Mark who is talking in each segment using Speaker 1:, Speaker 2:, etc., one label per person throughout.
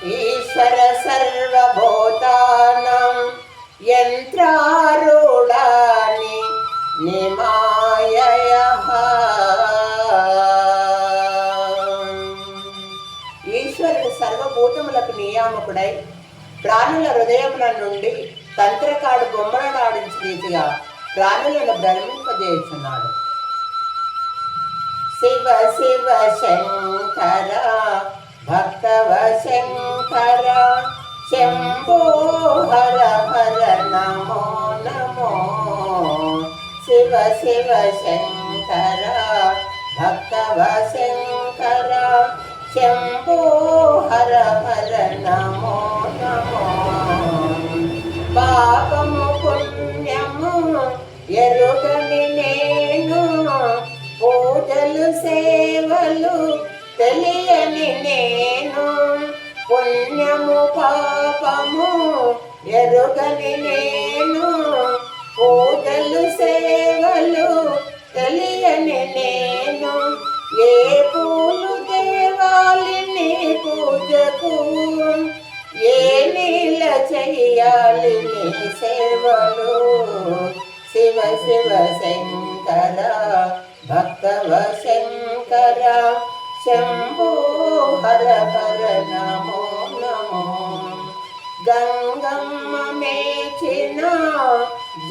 Speaker 1: ఈశ్వర సర్వభూతానాం యంత్రారూఢాని నిమాయయః. ఈశ్వరుడు సర్వభూతములకు నియామకుడై ప్రాణుల హృదయముల నుండి తంత్రకాడు బొమ్మలను ఆడించి రీతిగా ప్రాణులను భ్రమింపజేస్తున్నాడు. శివ శివ శంకర భక్తవ శంకర శంభో హర హర నమో నమో. శివ శివ శంకర భక్తవ శంకర శంభో హర హర నమో నమో. పాపము పుణ్యము ఎరుగని నేను, పూజలు సేవలు తెలియని నేను. పుణ్యము పాపము ఎరుగని నేను, పూజలు సేవలు తెలియని నేను. ఏ పూలు దేవాలి నీ పూజకు, ఏ నీల చెయ్యాలి నీ సేవలు. శివ శివ శంకర భక్తవ శంకర శంభో హర హర నమో నమో. గంగమ్మ మేచిన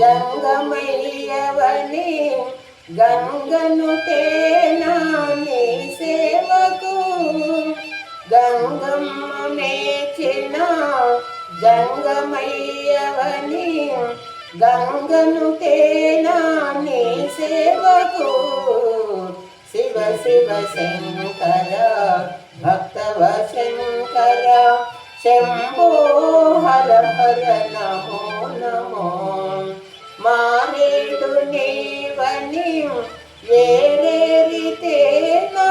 Speaker 1: జంగమయ్యవని, గంగను తేనా నీ సేవకు. గంగమ్మ మేచిన జంగమయ్యవని, గంగను తేనా నీ సేవకు. శివ శివ శంకర భక్తవ శంకర శంభో హర హర నమో నమో. మారేడు నీవని ఏరేరితేనా,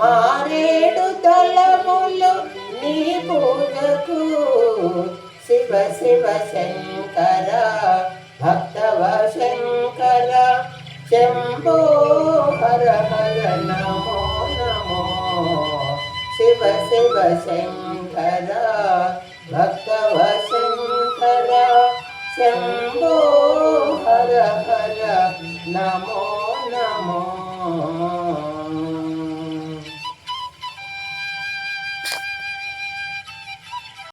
Speaker 1: మారేడు తలములు నీ పూజకు. శివ శివ శంకర భక్తవ శంకర శంభో హర హర నమో నమో. శివ శివ శంకర భక్తవ శంకర శంభో హర హర నమో